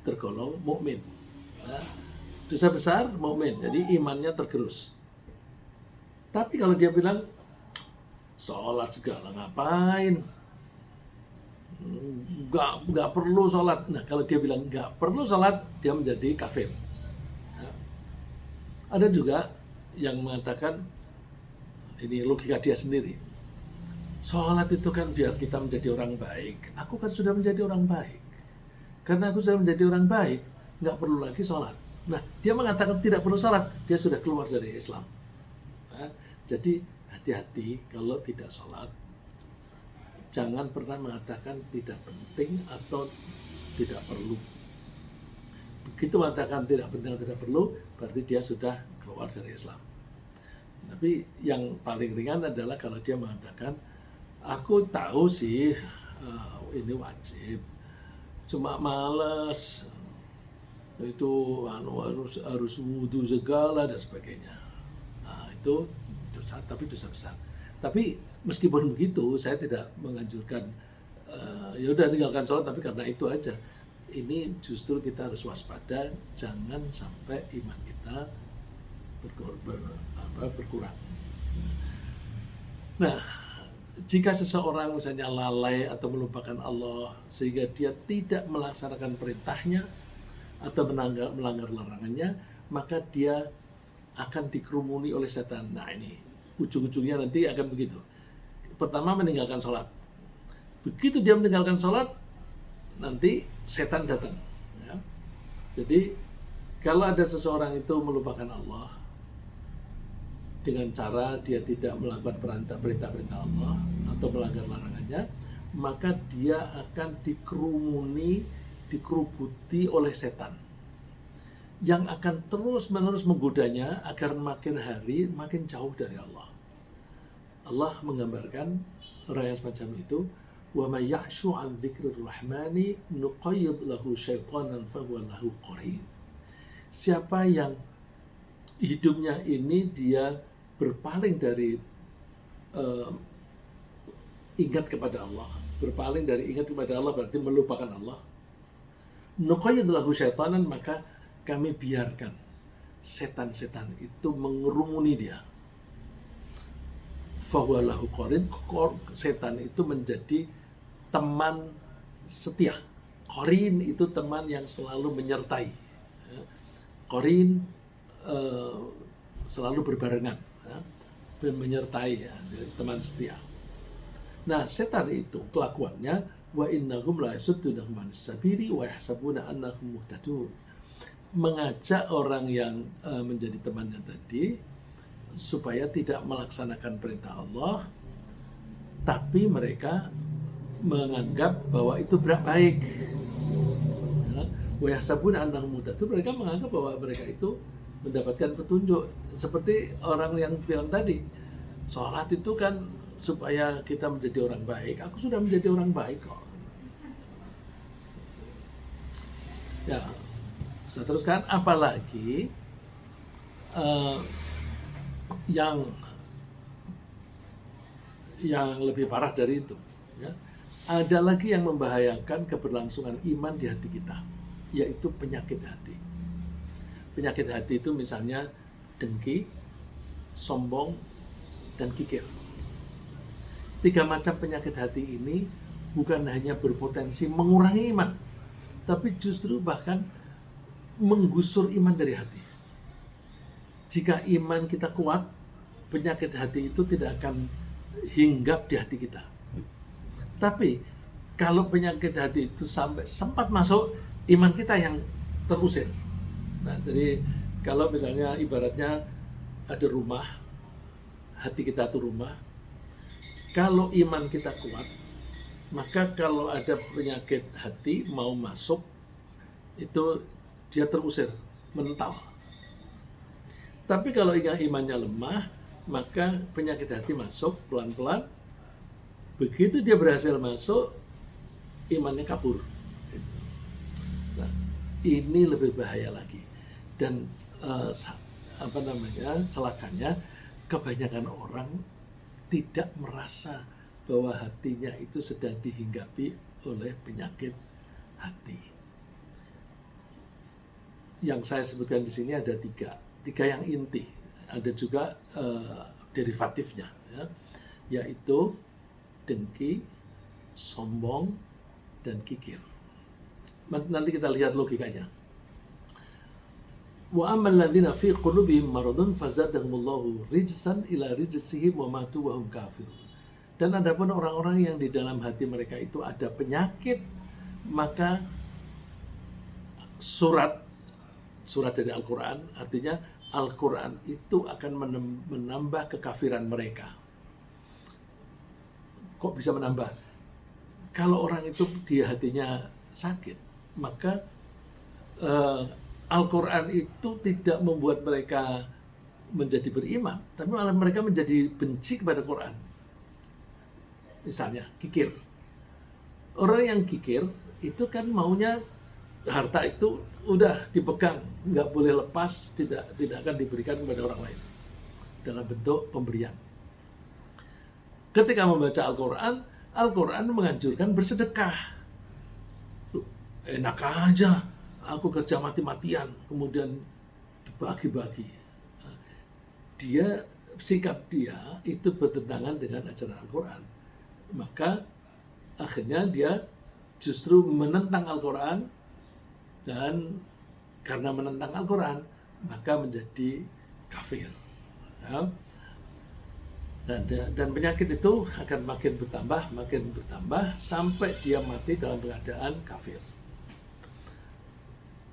tergolong mukmin. Nah, dosa besar mukmin, jadi imannya tergerus. Tapi kalau dia bilang sholat segala ngapain? Nggak perlu sholat. Nah, kalau dia bilang nggak perlu sholat, dia menjadi kafir. Nah, ada juga yang mengatakan ini logika dia sendiri. Sholat itu kan biar kita menjadi orang baik. Aku kan sudah menjadi orang baik. Karena aku sudah menjadi orang baik, nggak perlu lagi sholat. Nah, dia mengatakan tidak perlu sholat, dia sudah keluar dari Islam. Nah, jadi hati-hati kalau tidak sholat. Jangan pernah mengatakan tidak penting atau tidak perlu. Begitu mengatakan tidak penting atau tidak perlu, berarti dia sudah keluar dari Islam. Tapi yang paling ringan adalah kalau dia mengatakan, aku tahu sih ini wajib, cuma males, itu harus wudhu segala dan sebagainya. Nah, itu dosa, tapi dosa besar. Tapi meskipun begitu, saya tidak menganjurkan ya udah tinggalkan sholat, tapi karena itu aja. Ini justru kita harus waspada, jangan sampai iman kita berkurang. Nah, jika seseorang misalnya lalai atau melupakan Allah sehingga dia tidak melaksanakan perintahnya atau melanggar larangannya, maka dia akan dikerumuni oleh setan. Nah, ini ujung-ujungnya nanti akan begitu. Pertama, meninggalkan sholat. Begitu dia meninggalkan sholat, nanti setan datang. Ya. Jadi kalau ada seseorang itu melupakan Allah dengan cara dia tidak melakukan perintah-perintah Allah atau melanggar larangannya, maka dia akan dikerubuti oleh setan yang akan terus-menerus menggodanya agar makin hari makin jauh dari Allah. Allah menggambarkan orang yang semacam itu, wa may ya'shu 'an dzikrir rahmani nuqayyid lahu syaitanan fahuwa lahu qarin. Siapa yang hidupnya ini dia berpaling dari ingat kepada Allah, berpaling dari ingat kepada Allah berarti melupakan Allah. Nuqayyid lahu syaitanan, maka kami biarkan setan-setan itu mengerumuni dia. Fahuwa lahu qarin, setan itu menjadi teman setia. Qarin itu teman yang selalu menyertai. Qarin selalu berbarengan, menyertai, teman setia. Nah, setan itu kelakuannya wa innahum la yasuddunahum anis sabili wa yahsabuna annahum muhtadun. Mengajak orang yang menjadi temannya tadi supaya tidak melaksanakan perintah Allah, tapi mereka menganggap bahwa itu baik. Wa yahsabuna annahum muhtadun, mereka menganggap bahwa mereka itu mendapatkan petunjuk. Seperti orang yang bilang tadi, sholat itu kan supaya kita menjadi orang baik. Aku sudah menjadi orang baik kok. Ya, saya teruskan. Apalagi yang lebih parah dari itu, ya. Ada lagi yang membahayakan keberlangsungan iman di hati kita, yaitu penyakit hati. Penyakit hati itu misalnya dengki, sombong, dan kikir. 3 macam penyakit hati ini bukan hanya berpotensi mengurangi iman, tapi justru bahkan menggusur iman dari hati. Jika iman kita kuat, penyakit hati itu tidak akan hinggap di hati kita. Tapi kalau penyakit hati itu sampai sempat masuk, iman kita yang terusir. Nah, jadi kalau misalnya ibaratnya ada rumah, hati kita itu rumah, kalau iman kita kuat, maka kalau ada penyakit hati mau masuk, itu dia terusir, mental. Tapi kalau imannya lemah, maka penyakit hati masuk pelan-pelan. Begitu dia berhasil masuk, imannya kabur. Nah, ini lebih bahaya lagi. Dan celakanya, kebanyakan orang tidak merasa bahwa hatinya itu sedang dihinggapi oleh penyakit hati. Yang saya sebutkan di sini ada tiga yang inti, ada juga derivatifnya, ya, yaitu dengki, sombong, dan kikir. Nanti kita lihat logikanya. Wa ammal ladzina fi qulubihim maradun fazadahumullahu rijsan ila rijsihim wa matu wa hum kafirun. Dan adapun orang-orang yang di dalam hati mereka itu ada penyakit, maka surat dari Al-Quran, artinya Al-Quran itu akan menambah kekafiran mereka. Kok bisa menambah? Kalau orang itu di hatinya sakit, maka Al-Quran itu tidak membuat mereka menjadi beriman, tapi malah mereka menjadi benci kepada Quran. Misalnya kikir. Orang yang kikir itu kan maunya harta itu udah dipegang, nggak boleh lepas, tidak akan diberikan kepada orang lain dalam bentuk pemberian. Ketika membaca Al-Quran, Al-Quran menganjurkan bersedekah. Enak aja, aku kerja mati-matian, kemudian dibagi-bagi. Sikap dia itu bertentangan dengan ajaran Al-Quran. Maka akhirnya dia justru menentang Al-Quran, dan karena menentang Al-Quran maka menjadi kafir. Ya. Dan penyakit itu akan makin bertambah sampai dia mati dalam keadaan kafir.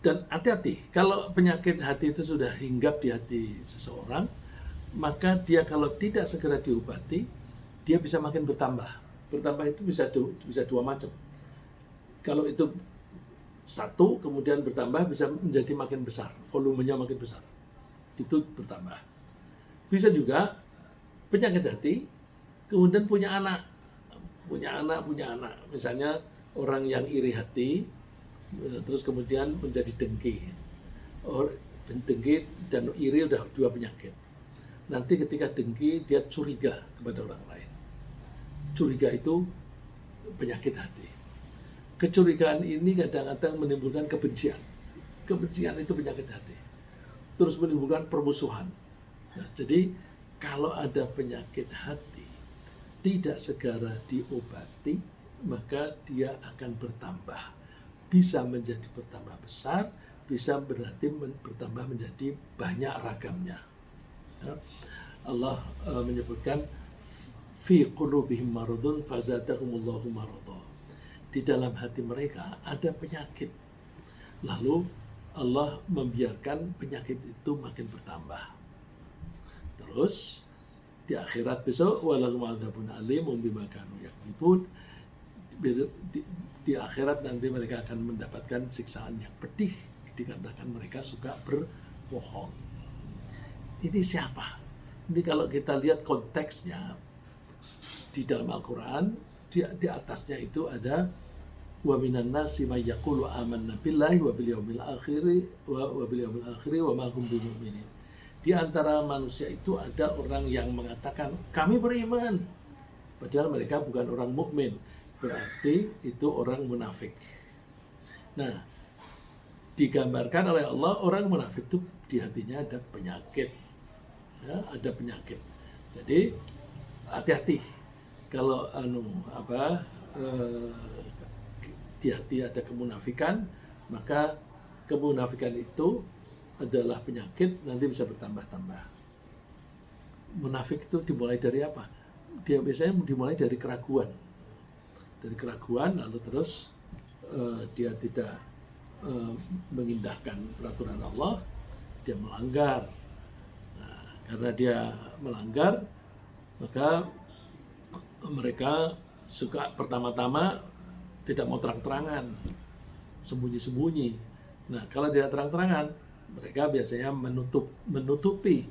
Dan hati-hati, kalau penyakit hati itu sudah hinggap di hati seseorang, maka dia kalau tidak segera diobati, dia bisa makin bertambah. Bertambah itu bisa dua macam. Kalau itu satu, kemudian bertambah, bisa menjadi makin besar, volumenya makin besar. Itu bertambah. Bisa juga penyakit hati, kemudian punya anak. Misalnya orang yang iri hati, terus kemudian menjadi dengki. Dengki dan iri udah dua penyakit. Nanti ketika dengki, dia curiga kepada orang lain. Curiga itu penyakit hati. Kecurigaan ini kadang-kadang menimbulkan kebencian. Kebencian itu penyakit hati. Terus menimbulkan permusuhan. Nah, jadi kalau ada penyakit hati tidak segera diobati, maka dia akan bertambah. Bisa menjadi bertambah besar, bisa berarti bertambah menjadi banyak ragamnya. Ya. Allah menyebutkan fi qulubihim maradun fazadahumullahu marada. Di dalam hati mereka ada penyakit. Lalu Allah membiarkan penyakit itu makin bertambah. Terus di akhirat besok walahum adzabun alim bima kanu yakdzibun. Di akhirat nanti mereka akan mendapatkan siksaan yang pedih dikarenakan mereka suka berbohong. Ini siapa? Ini kalau kita lihat konteksnya di dalam Al-Quran, di atasnya itu ada wa minan nasi may yaqulu amanna billahi wa bil yaumil akhir wa ma hum bimumin. Di antara manusia itu ada orang yang mengatakan kami beriman, padahal mereka bukan orang mukmin. Berarti itu orang munafik. Nah, digambarkan oleh Allah orang munafik itu di hatinya ada penyakit. Ya, ada penyakit. Jadi hati-hati kalau di hati ada kemunafikan, maka kemunafikan itu adalah penyakit, nanti bisa bertambah-tambah. Munafik itu dimulai dari apa? Dia biasanya dimulai dari keraguan. Dari keraguan, lalu terus dia tidak mengindahkan peraturan Allah, dia melanggar. Nah, karena dia melanggar, maka mereka suka pertama-tama tidak mau terang-terangan, sembunyi-sembunyi. Nah, kalau tidak terang-terangan, mereka biasanya menutupi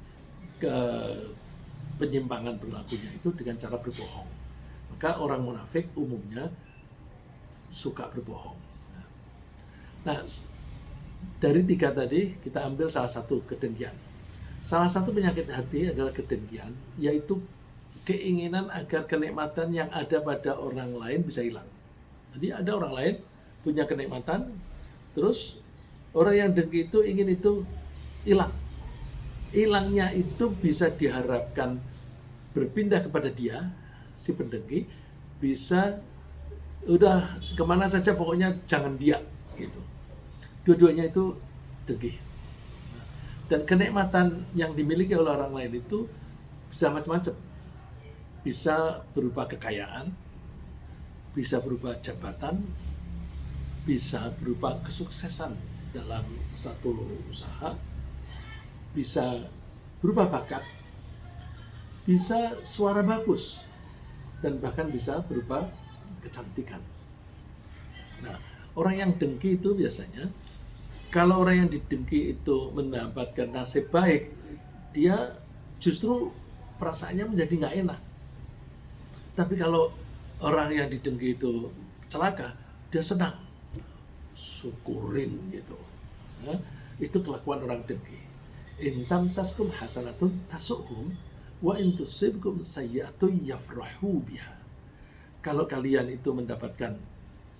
penyimpangan perilakunya itu dengan cara berbohong. Maka orang munafik umumnya suka berbohong. Nah, dari tiga tadi kita ambil salah satu, kedengkian. Salah satu penyakit hati adalah kedengkian, yaitu keinginan agar kenikmatan yang ada pada orang lain bisa hilang. Jadi ada orang lain punya kenikmatan, terus orang yang dengki itu ingin itu hilang. Hilangnya itu bisa diharapkan berpindah kepada dia, si pendengki, bisa udah kemana saja pokoknya jangan dia gitu. Dua-duanya itu dengki. Dan kenikmatan yang dimiliki oleh orang lain itu bisa macam-macam. Bisa berupa kekayaan, bisa berupa jabatan, bisa berupa kesuksesan dalam satu usaha, bisa berupa bakat, bisa suara bagus, dan bahkan bisa berupa kecantikan. Nah, orang yang dengki itu biasanya, kalau orang yang didengki itu mendapatkan nasib baik, dia justru perasaannya menjadi nggak enak. Tapi kalau orang yang didengki itu celaka, dia senang, syukurin gitu. Nah, itu kelakuan orang dengki. In tamsaskum hasanatun tasuhum wa in tusibkum sayyi'atun yafrahu biha. Kalau kalian itu mendapatkan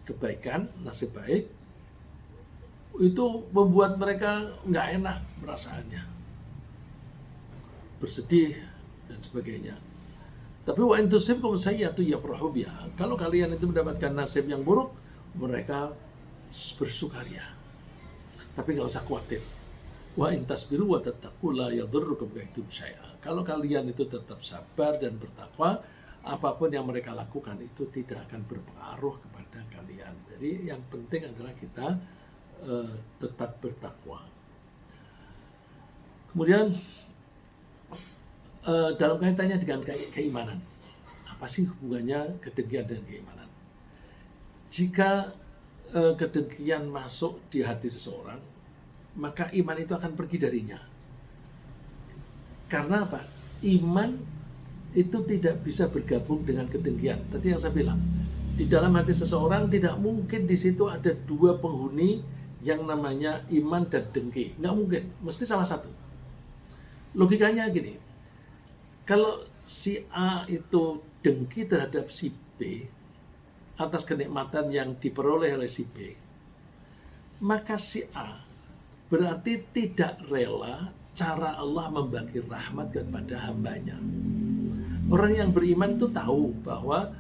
kebaikan, nasib baik, itu membuat mereka nggak enak perasaannya, bersedih dan sebagainya. Tapi wa in tusibkum sayyi'atun yafrahu biha. Kalau kalian itu mendapatkan nasib yang buruk, mereka bersukaria. Tapi nggak usah khawatir. Wa in tasbiru wa tattaqu la yadurrukum kaidum syai'a. Kalau kalian itu tetap sabar dan bertakwa, apapun yang mereka lakukan itu tidak akan berpengaruh kepada kalian. Jadi yang penting adalah kita tetap bertakwa. Kemudian dalam kaitannya dengan keimanan, apa sih hubungannya kedengkian dan keimanan? Jika kedengkian masuk di hati seseorang, maka iman itu akan pergi darinya. Karena apa? Iman itu tidak bisa bergabung dengan kedengkian. Tadi yang saya bilang, di dalam hati seseorang tidak mungkin di situ ada dua penghuni yang namanya iman dan dengki. Nggak mungkin, mesti salah satu. Logikanya gini, kalau si A itu dengki terhadap si B atas kenikmatan yang diperoleh oleh si B, maka si A berarti tidak rela cara Allah membagi rahmat kepada hambanya. Orang yang beriman itu tahu bahwa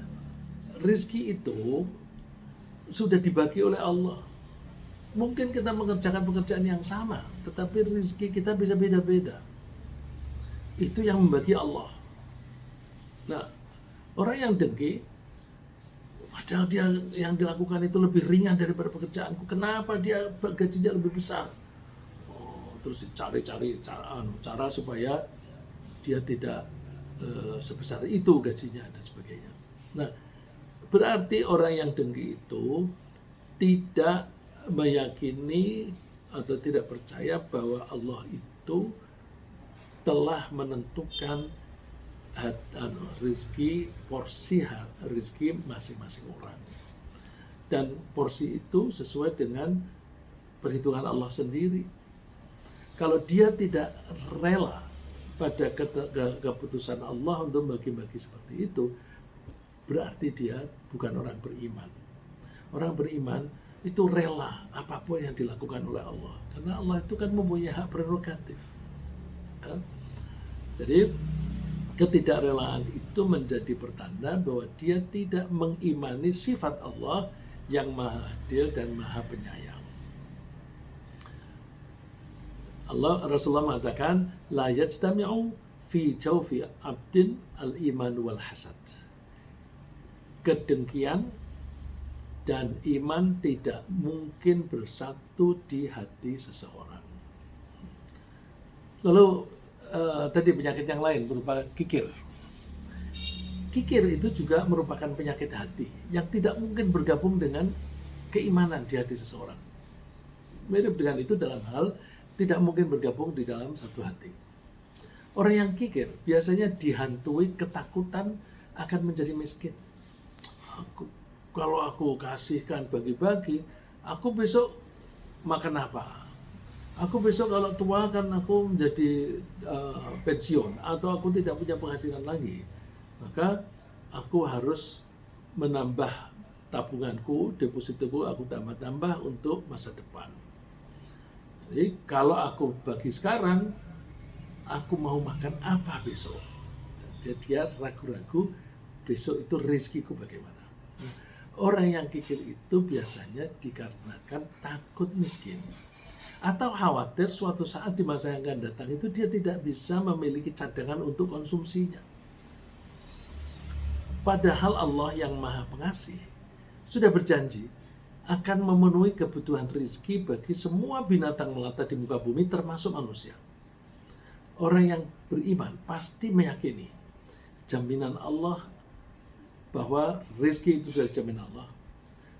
rezeki itu sudah dibagi oleh Allah. Mungkin kita mengerjakan pekerjaan yang sama, tetapi rezeki kita bisa beda-beda. Itu yang membagi Allah. Nah, orang yang dengki, padahal dia yang dilakukan itu lebih ringan daripada pekerjaanku. Kenapa dia gajinya lebih besar? Terus dicari-cari cara supaya dia tidak sebesar itu gajinya dan sebagainya. Nah, berarti orang yang dengki itu tidak meyakini atau tidak percaya bahwa Allah itu telah menentukan rezeki, porsi rezeki masing-masing orang. Dan porsi itu sesuai dengan perhitungan Allah sendiri. Kalau dia tidak rela pada keputusan Allah untuk bagi-bagi seperti itu, berarti dia bukan orang beriman. Orang beriman itu rela apapun yang dilakukan oleh Allah. Karena Allah itu kan mempunyai hak prerogatif. Ya? Jadi ketidakrelaan itu menjadi pertanda bahwa dia tidak mengimani sifat Allah yang maha adil dan maha penyayang. Rasulullah mengatakan, la yajtami'u fi jawfi abdin al-iman wal hasad. Kedengkian dan iman tidak mungkin bersatu di hati seseorang. Lalu tadi penyakit yang lain berupa kikir. Kikir itu juga merupakan penyakit hati yang tidak mungkin bergabung dengan keimanan di hati seseorang. Mirip dengan itu dalam hal tidak mungkin bergabung di dalam satu hati. Orang yang kikir biasanya dihantui ketakutan akan menjadi miskin. Kalau aku kasihkan bagi-bagi, aku besok makan apa? Aku besok kalau tua kan aku menjadi pensiun atau aku tidak punya penghasilan lagi. Maka aku harus menambah tabunganku, depositoku aku tambah-tambah untuk masa depan. Jadi kalau aku bagi sekarang, aku mau makan apa besok? Jadi dia ragu-ragu besok itu rezekiku bagaimana. Orang yang kikir itu biasanya dikarenakan takut miskin atau khawatir suatu saat di masa yang akan datang itu dia tidak bisa memiliki cadangan untuk konsumsinya. Padahal Allah yang Maha Pengasih sudah berjanji akan memenuhi kebutuhan rezeki bagi semua binatang melata di muka bumi termasuk manusia. Orang yang beriman pasti meyakini jaminan Allah bahwa rezeki itu sudah jaminan Allah.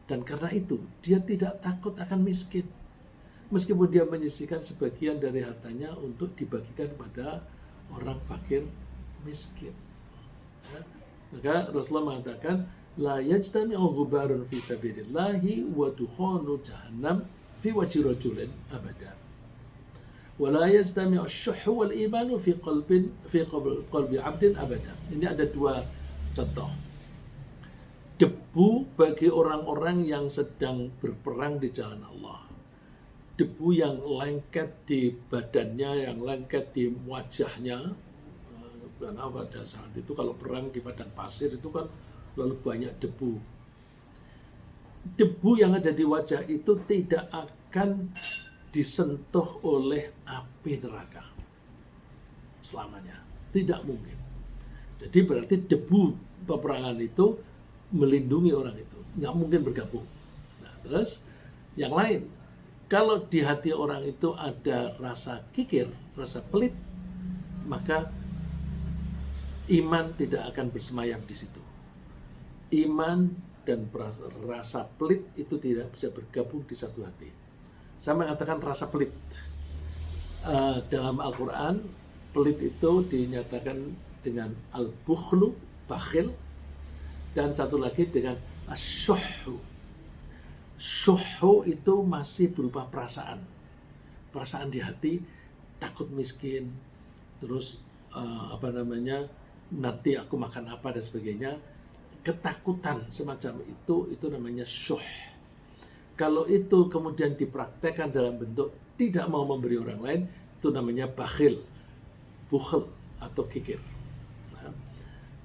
Dan karena itu dia tidak takut akan miskin. Meskipun dia menyisihkan sebagian dari hartanya untuk dibagikan kepada orang fakir miskin. Ya. Maka Rasulullah mengatakan, la yajtami'u ghubarun fi sabilillahi wa dukhanu jahannam fi wajhi rajulin abada. Wa la yajtami'u asy-syuhhu wal imanu fi qalbi 'abdin abada. Ini ada dua contoh. Debu bagi orang-orang yang sedang berperang di jalan Allah. Debu yang lengket di badannya, yang lengket di wajahnya. Karena pada saat itu kalau perang di padang pasir itu kan lalu banyak debu. Debu yang ada di wajah itu tidak akan disentuh oleh api neraka selamanya. Tidak mungkin. Jadi berarti debu peperangan itu melindungi orang itu. Nggak mungkin bergabung. Nah, terus yang lain. Kalau di hati orang itu ada rasa kikir, rasa pelit, maka iman tidak akan bersemayam di situ. Iman dan rasa pelit itu tidak bisa bergabung di satu hati. Saya mengatakan rasa pelit. Dalam Al-Quran, pelit itu dinyatakan dengan al-bukhlu, bakhil, dan satu lagi dengan asyuhhu. Syuhhu itu masih berupa perasaan. Perasaan di hati, takut miskin, terus nanti aku makan apa dan sebagainya. Ketakutan semacam itu namanya syuh. Kalau itu kemudian dipraktekkan dalam bentuk tidak mau memberi orang lain, itu namanya bakhil, bukhl atau kikir.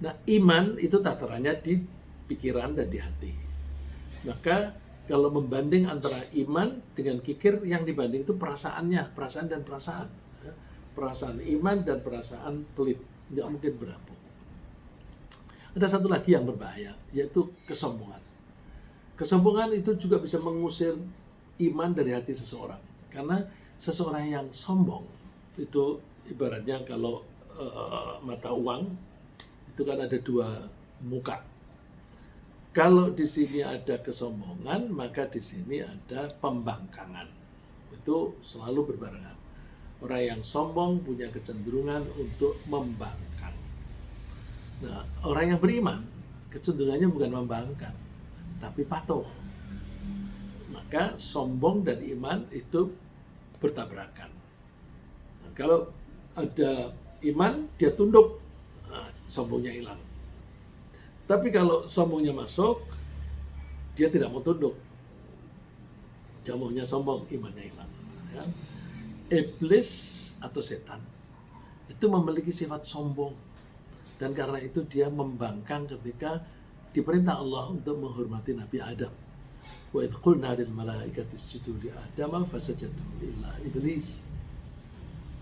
Nah, iman itu tatarannya di pikiran dan di hati. Maka kalau membanding antara iman dengan kikir, yang dibanding itu perasaannya, perasaan dan perasaan. Perasaan iman dan perasaan pelit. Tidak mungkin bergabung. Ada satu lagi yang berbahaya, yaitu kesombongan. Kesombongan itu juga bisa mengusir iman dari hati seseorang. Karena seseorang yang sombong, itu ibaratnya kalau mata uang, itu kan ada dua muka. Kalau di sini ada kesombongan, maka di sini ada pembangkangan. Itu selalu berbarengan. Orang yang sombong punya kecenderungan untuk membangkang. Nah, orang yang beriman, kecenderungannya bukan membangkang, tapi patuh. Maka sombong dan iman itu bertabrakan. Nah, kalau ada iman, dia tunduk, nah, sombongnya hilang. Tapi kalau sombongnya masuk, dia tidak mau tunduk. Dia maunya sombong, imannya hilang. Ya. Iblis atau setan itu memiliki sifat sombong. Dan karena itu dia membangkang ketika diperintah Allah untuk menghormati Nabi Adam. Wa idh qulna lil malaikati isjudu li Adama fasajadu illa iblis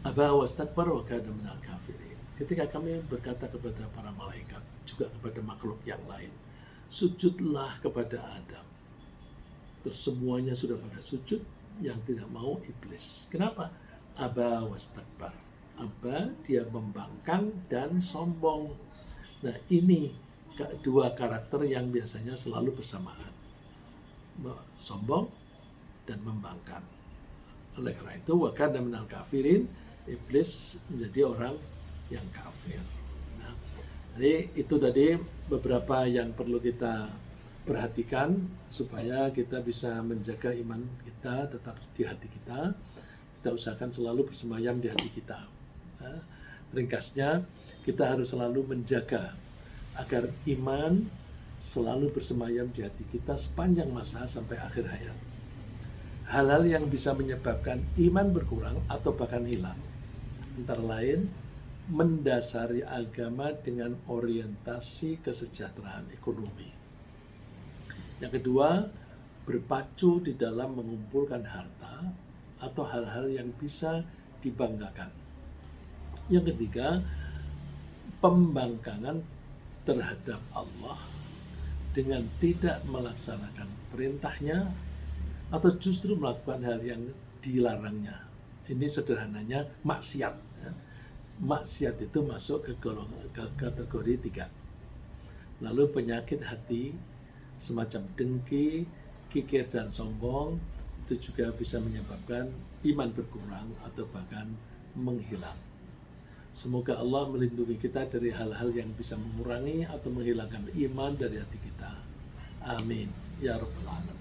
aba wastakbara wa kana minal kafirin. Ketika kami berkata kepada para malaikat, juga kepada makhluk yang lain, sujudlah kepada Adam. Terus semuanya sudah pada sujud, yang tidak mau iblis. Kenapa? Aba wastakbar. Aba, dia membangkang dan sombong. Nah, ini dua karakter yang biasanya selalu bersamaan. Sombong dan membangkang. Oleh karena itu, wa kana minal kafirin, iblis menjadi orang yang kafir. Nah, jadi itu tadi beberapa yang perlu kita perhatikan supaya kita bisa menjaga iman kita tetap di hati kita. kita usahakan selalu bersemayam di hati kita. Ringkasnya, kita harus selalu menjaga agar iman selalu bersemayam di hati kita sepanjang masa sampai akhir hayat. Hal-hal yang bisa menyebabkan iman berkurang atau bahkan hilang, antara lain mendasari agama dengan orientasi kesejahteraan ekonomi. Yang kedua, berpacu di dalam mengumpulkan harta atau hal-hal yang bisa dibanggakan. Yang ketiga, pembangkangan terhadap Allah dengan tidak melaksanakan perintahnya atau justru melakukan hal yang dilarangnya. Ini sederhananya maksiat. Maksiat itu masuk ke kategori 3. Lalu penyakit hati semacam dengki, kikir dan sombong itu juga bisa menyebabkan iman berkurang atau bahkan menghilang. Semoga Allah melindungi kita dari hal-hal yang bisa mengurangi atau menghilangkan iman dari hati kita. Amin. Ya Rabbal Alamin.